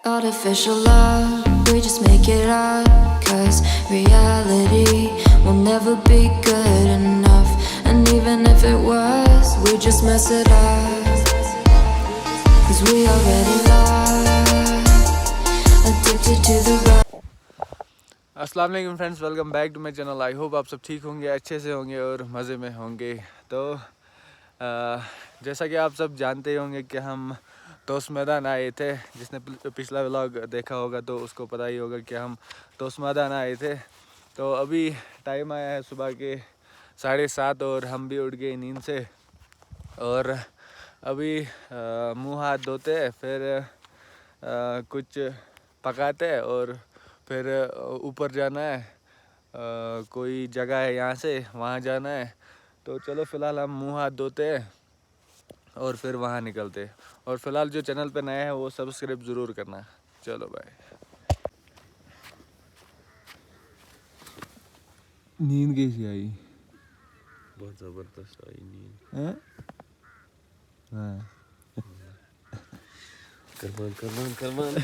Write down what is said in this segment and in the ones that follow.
Artificial love, we just make it up. Cause reality will never be good enough. And even if it was, we just mess it up. Cause we already lost, addicted to the rush. अस्सलाम वालेकुम friends, welcome back to my channel. I hope आप सब ठीक होंगे, अच्छे से होंगे और मज़े में होंगे। तो जैसा कि आप सब जानते ही होंगे कि हम तोस मैदान आए थे। जिसने पिछला व्लॉग देखा होगा तो उसको पता ही होगा कि हम तोस मैदान आए थे। तो अभी टाइम आया है सुबह के 7:30 और हम भी उठ गए नींद से। और अभी मुंह हाथ धोते, फिर कुछ पकाते और फिर ऊपर जाना है। कोई जगह है यहाँ से, वहाँ जाना है। तो चलो फ़िलहाल हम मुंह हाथ धोते हैं और फिर वहाँ निकलते। और फ़िलहाल जो चैनल पे नया है वो सब्सक्राइब ज़रूर करना। चलो बाय। नींद कैसी आई? बहुत ज़बरदस्त आई नींद। हाँ करमान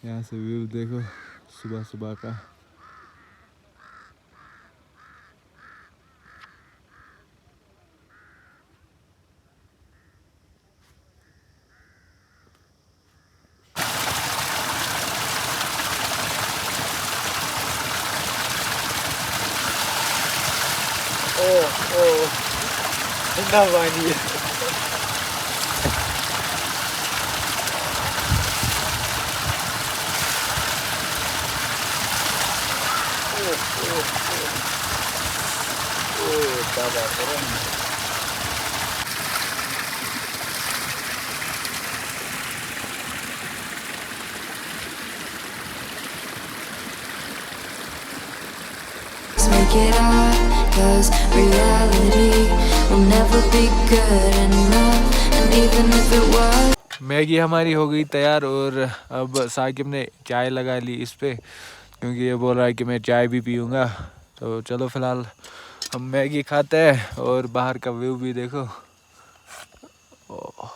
यहाँ से व्यू देखो सुबह सुबह का। ठंडा पानी है। Let's make it up, cause reality will never be good enough. And even if it was, Maggi हमारी हो गई तैयार और अब साकिब ने चाय लगा ली इस पे, क्योंकि ये बोल रहा है कि मैं चाय भी पीऊँगा। तो चलो फ़िलहाल हम मैगी खाते हैं और बाहर का व्यू भी देखो। ओह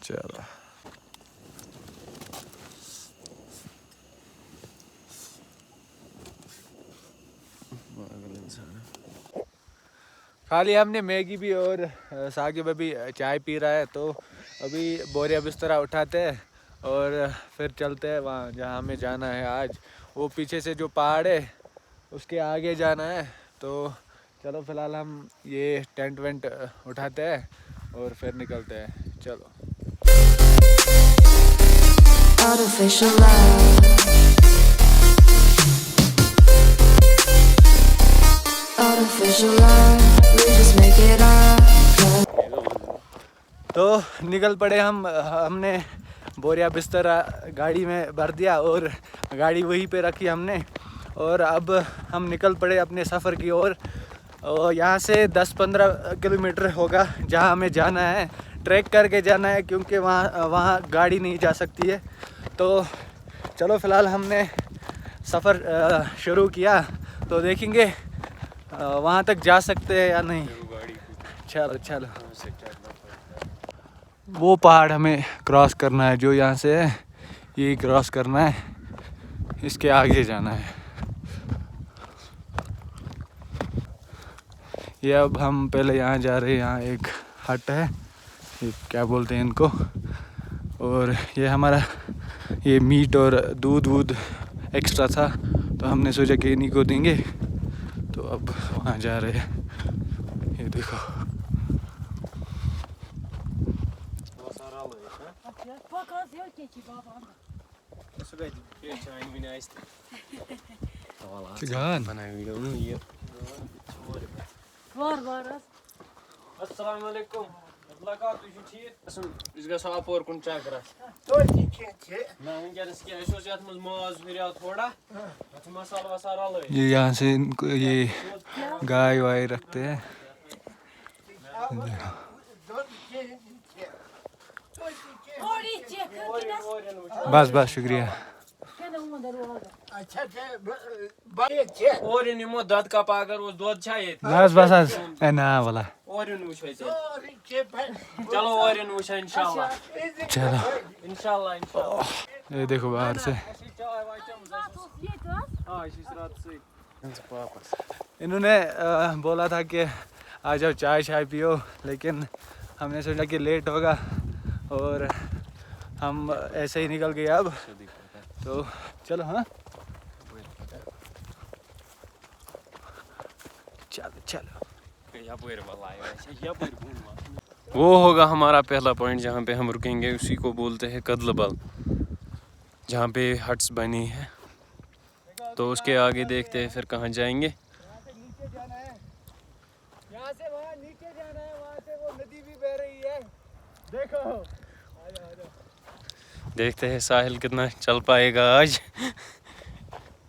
चलो। खाली हमने मैगी भी और साकिब अभी चाय पी रहा है। तो अभी बोरिया बिस्तरा उठाते हैं और फिर चलते हैं वहाँ जहाँ हमें जाना है आज। वो पीछे से जो पहाड़ है उसके आगे जाना है। तो चलो फ़िलहाल हम ये टेंट वेंट उठाते हैं और फिर निकलते हैं। चलो। artificial love, artificial love, we just make it up. तो निकल पड़े हमने बोरिया बिस्तर गाड़ी में भर दिया और गाड़ी वहीं पे रखी हमने। और अब हम निकल पड़े अपने सफ़र की ओर। और यहाँ से 10-15 किलोमीटर होगा जहाँ हमें जाना है। ट्रैक करके जाना है क्योंकि वहाँ गाड़ी नहीं जा सकती है। तो चलो फ़िलहाल हमने सफ़र शुरू किया, तो देखेंगे वहाँ तक जा सकते हैं या नहीं। चलो चलो। वो पहाड़ हमें क्रॉस करना है जो यहाँ से है, यही क्रॉस करना है, इसके आगे जाना है। ये अब हम पहले यहाँ जा रहे हैं। यहाँ एक हट है, ये क्या बोलते हैं इनको। और ये हमारा ये मीट और दूध एक्स्ट्रा था, तो हमने सोचा कि इन्हीं को देंगे। तो अब वहाँ जा रहे हैं। ये देखो। अस्सलाम वालेकुम। लगा तु ठीक इस गस अपोर कुन चक्कर तो ठीक है ना वंकस के एसोस यात मज माज हुरिया थोड़ा अच्छा मसाला वसाला ले। ये यहाँ से इनको ये गाय वाय रखते हैं। बस शुक्रिया। और निमो दद कप अगर उस दूध चाहिए बस ए ना वाला और वुचो चलो और वुचो इंशाल्लाह चलो इंशाल्लाह ये देखो बाहर से इन्होंने बोला था कि आ जाओ चाय पियो, लेकिन हमने सोचा कि लेट होगा और हम ऐसे ही निकल गए अब। तो चलो हाँ चलो वो होगा हमारा पहला पॉइंट जहाँ पे हम रुकेंगे, उसी को बोलते हैं कदलबल, जहाँ पे हट्स बनी है। तो उसके आगे देखते हैं फिर कहाँ जाएंगे। यहाँ से वहाँ नीचे जाना है, वहाँ से वो नदी भी बह रही है, देखो। देखते हैं साहिल कितना चल पाएगा आज,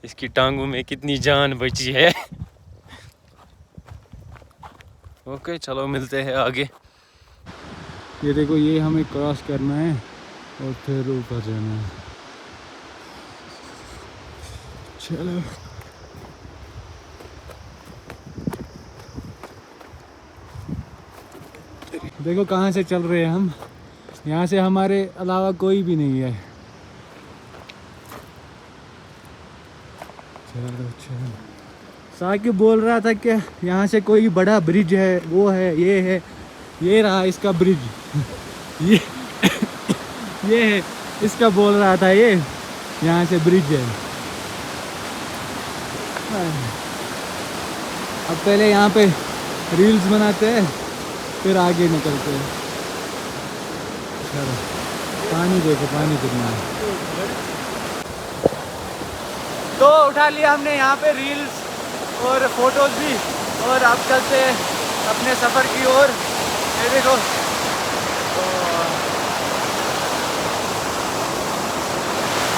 इसकी टांगों में कितनी जान बची है। ओके चलो मिलते हैं आगे। ये देखो, ये हमें क्रॉस करना है और फिर ऊपर जाना है। चलो देखो कहाँ से चल रहे हैं हम, यहाँ से हमारे अलावा कोई भी नहीं है। चलो चलो, साकिब बोल रहा था कि यहाँ से कोई बड़ा ब्रिज है, वो है, ये रहा इसका ब्रिज। ये है इसका, बोल रहा था ये यहाँ से ब्रिज है। अब पहले यहाँ पे रील्स बनाते हैं फिर आगे निकलते हैं। चलो पानी देखो, पानी कितना है। तो उठा लिया हमने यहाँ पे रील्स और फोटोज भी, और अब चलते हैं अपने सफ़र की ओर। ये देखो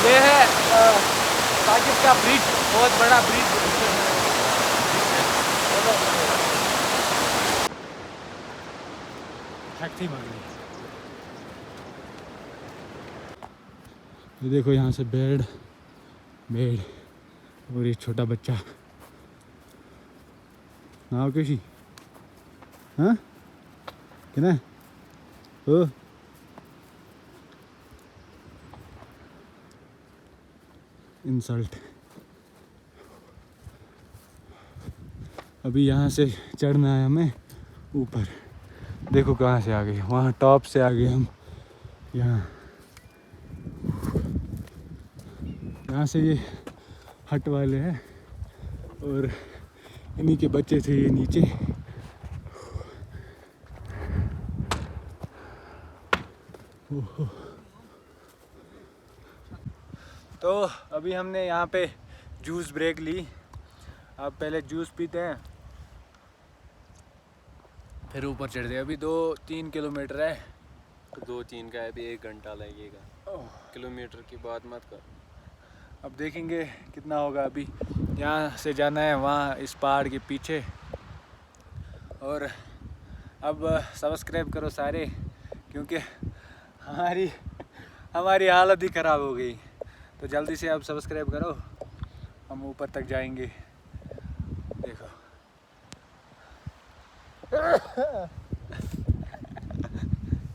ये है साकिब का ब्रिज, बहुत बड़ा ब्रिज। ये देखो यहाँ से बेड और ये छोटा बच्चा। नाव कैसी हाँ कितना ओ इंसल्ट। अभी यहाँ से चढ़ना है हमें ऊपर। देखो कहाँ से आ गए, वहाँ टॉप से आ गए हम। यहाँ से ये हट वाले हैं और इन्हीं के बच्चे थे ये नीचे। तो अभी हमने यहाँ पे जूस ब्रेक ली। अब पहले जूस पीते हैं फिर ऊपर चढ़ते हैं। अभी 2-3 किलोमीटर है। 2-3 का अभी 1 घंटा लगेगा। किलोमीटर की बात मत कर। अब देखेंगे कितना होगा। अभी यहाँ से जाना है वहाँ इस पहाड़ के पीछे। और अब सब्सक्राइब करो सारे, क्योंकि हमारी हालत ही ख़राब हो गई। तो जल्दी से अब सब्सक्राइब करो, हम ऊपर तक जाएंगे। देखो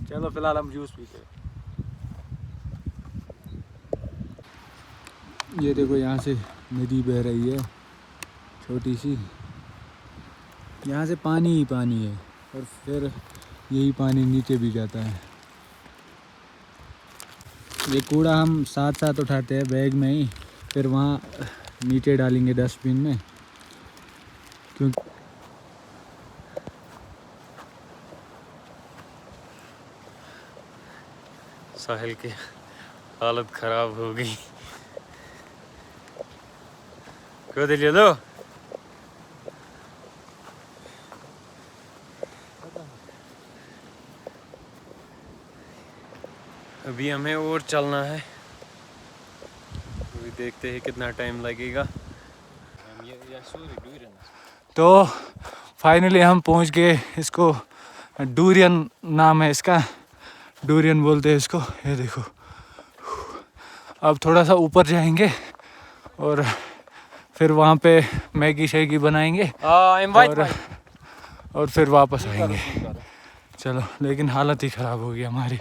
चलो फिलहाल हम जूस पीते हैं। ये देखो यहाँ से नदी बह रही है छोटी सी, यहाँ से पानी ही पानी है और फिर यही पानी नीचे भी जाता है। ये कूड़ा हम साथ साथ उठाते हैं बैग में ही, फिर वहाँ नीचे डालेंगे डस्टबिन में। क्योंकि साहिल की हालत ख़राब हो गई। क्यों दिल दो अभी हमें और चलना है। अभी देखते हैं कितना टाइम लगेगा। तो फाइनली हम पहुंच गए। इसको डूरियन नाम है इसका, डूरियन बोलते हैं इसको। ये देखो अब थोड़ा सा ऊपर जाएंगे और फिर वहाँ पे मैगी शैगी बनाएंगे और फिर वापस आएंगे। चलो, लेकिन हालत ही ख़राब हो गई हमारी।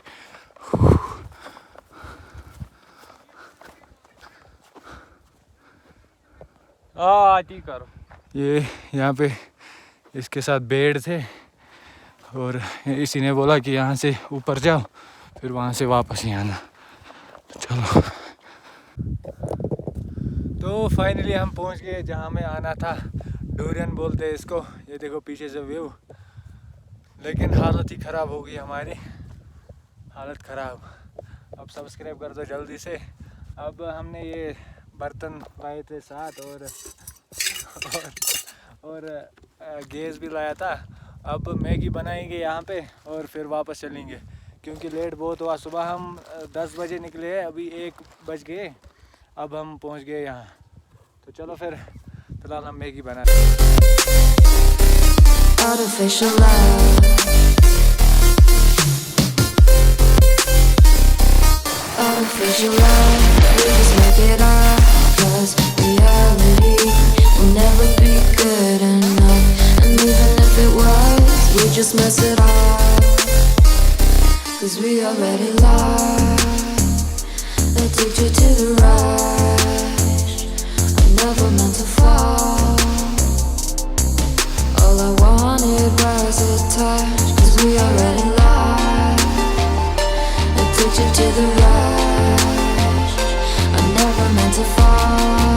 ये यहाँ पे इसके साथ बेड़ थे और इसी ने बोला कि यहाँ से ऊपर जाओ, फिर वहाँ से वापस ही आना। चलो, तो फाइनली हम पहुँच गए जहाँ हमें आना था। डोरियन बोलते हैं इसको। ये देखो पीछे से व्यू, लेकिन हालत ही ख़राब हो गई हमारी, हालत ख़राब। अब सब्सक्राइब कर दो जल्दी से। अब हमने ये बर्तन लाए थे साथ और गैस भी लाया था। अब मैगी बनाएंगे यहाँ पे और फिर वापस चलेंगे, क्योंकि लेट बहुत हुआ। सुबह हम 10 बजे निकले, अभी 1 बज गए, अब हम पहुँच गए यहाँ। तो चलो फिलहाल हम मैगी बना रहे हैं। Artificial love, artificial love, we just make it up, 'cause reality will never be good enough. And even if it was, we just mess it up, 'cause we already lost, addicted to the rush. I never meant to fall, all I wanted was a touch, 'cause we already lost, addicted to the rush. I never meant to fall,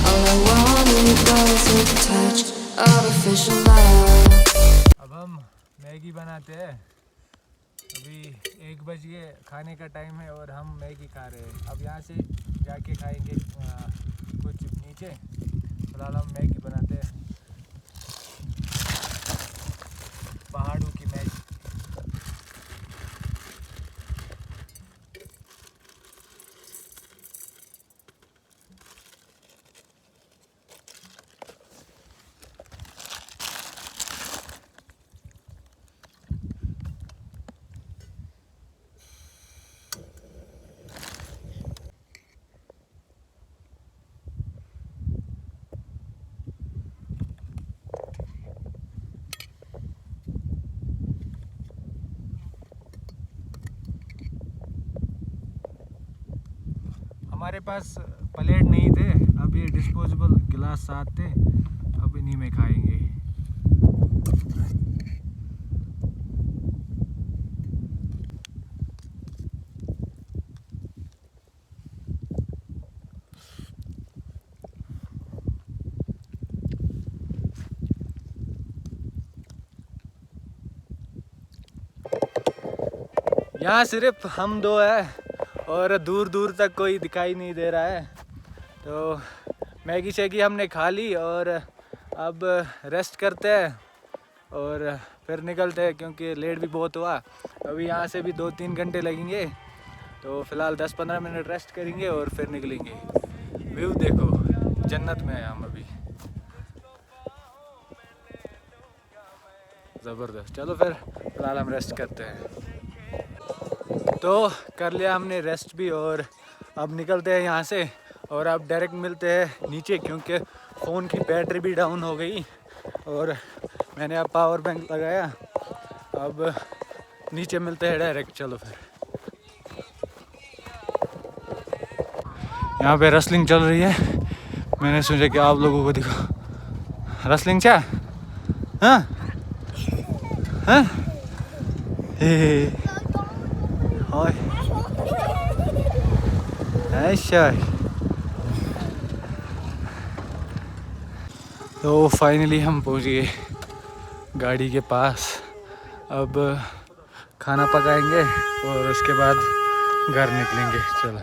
all I wanted was a touch, artificial love. अब हम Maggi बनाते हैं। अभी 1 बज गए, खाने का time है और हम मैगी खा रहे हैं। अब यहाँ से जाके खाएंगे कुछ नीचे। फिलहाल हम मैगी बनाते हैं, पहाड़ों की मैगी। हमारे पास प्लेट नहीं थे, अब ये डिस्पोजेबल गिलास साथ थे, अब इन्हीं में खाएंगे। यहाँ सिर्फ हम दो हैं और दूर दूर तक कोई दिखाई नहीं दे रहा है। तो मैगी शैगी हमने खा ली और अब रेस्ट करते हैं और फिर निकलते हैं, क्योंकि लेट भी बहुत हुआ। अभी यहाँ से भी 2-3 घंटे लगेंगे, तो फ़िलहाल 10-15 मिनट रेस्ट करेंगे और फिर निकलेंगे। व्यू देखो, जन्नत में हैं हम अभी, ज़बरदस्त। चलो फिलहाल हम रेस्ट करते हैं। तो कर लिया हमने रेस्ट भी और अब निकलते हैं यहाँ से और अब डायरेक्ट मिलते हैं नीचे, क्योंकि फ़ोन की बैटरी भी डाउन हो गई और मैंने अब पावर बैंक लगाया। अब नीचे मिलते हैं डायरेक्ट। चलो फिर। यहाँ पे रेसलिंग चल रही है, मैंने सोचा कि आप लोगों को दिखा। रेसलिंग क्या? हाँ हाँ, अच्छा। तो फाइनली हम पहुंच गए गाड़ी के पास। अब खाना पकाएंगे और उसके बाद घर निकलेंगे। चलो,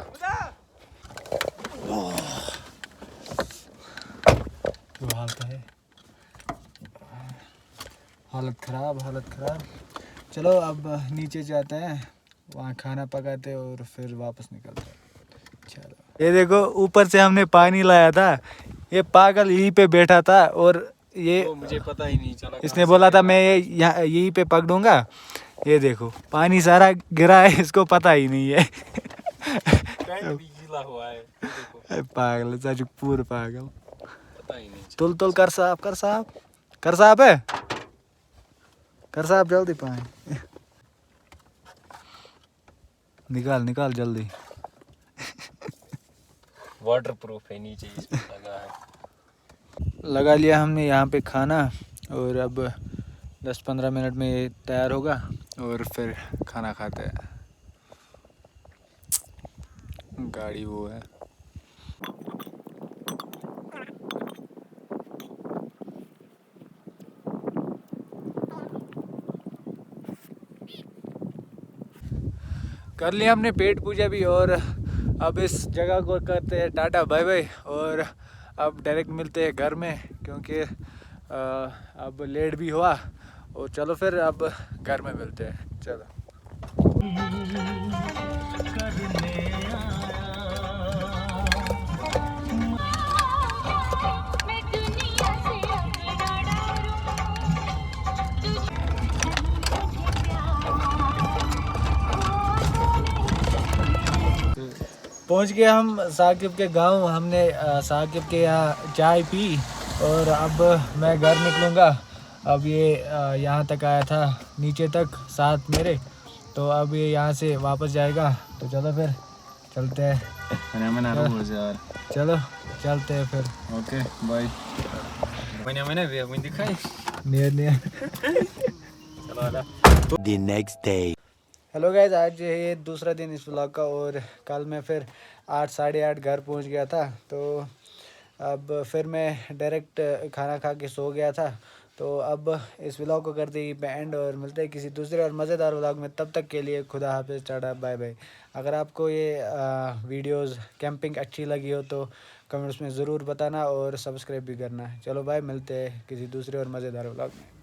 जो हालत है, हालत ख़राब। चलो अब नीचे जाते हैं, वहाँ खाना पकाते और फिर वापस निकलते हैं। चलो, ये देखो ऊपर से हमने पानी लाया था, ये पागल यहीं पे बैठा था और ये मुझे पता ही नहीं चला। इसने बोला था मैं यहीं पे पकड़ूंगा। ये देखो पानी सारा गिरा है, इसको पता ही नहीं है। पैंट भी गीला हुआ है, ये देखो। पागल चाचू पूरा पागल। पता ही नहीं चला। तुल तुल कर साफ कर साफ कर साफ है, कर साफ जल्दी पानी निकाल निकाल जल्दी। वाटर प्रूफ है, नीचे इसमें लगा है। लगा लिया हमने यहाँ पे खाना और अब 10-15 मिनट में ये तैयार होगा और फिर खाना खाते हैं। गाड़ी वो है। कर लिया हमने पेट पूजा भी और अब इस जगह को करते हैं टाटा बाय बाय और अब डायरेक्ट मिलते हैं घर में क्योंकि अब लेट भी हुआ और चलो फिर अब घर में मिलते हैं। चलो पहुंच गए हम साकिब के गांव। हमने साकिब के यहाँ चाय पी और अब मैं घर निकलूँगा। अब ये यहाँ तक आया था, नीचे तक साथ मेरे, तो अब ये यहाँ से वापस जाएगा। तो चलो फिर चलते हैं। चलो चलते हैं फिर। Okay bye. मैंने दिखाई। Near near. The next day. Hello guys, आज ये दूसरा दिन इस व्लॉग का और कल मैं फिर 8 साढ़े 8 घर पहुंच गया था। तो अब फिर मैं डायरेक्ट खाना खा के सो गया था। तो अब इस व्लॉग को करते ही एंड और मिलते हैं किसी दूसरे और मज़ेदार व्लॉग में। तब तक के लिए खुदा हाफिज़, टाटा बाय बाय। अगर आपको ये वीडियोस कैंपिंग अच्छी लगी हो तो कमेंट्स में ज़रूर बताना और सब्सक्राइब भी करना। चलो बाय, मिलते हैं किसी दूसरे और मज़ेदार व्लॉग में।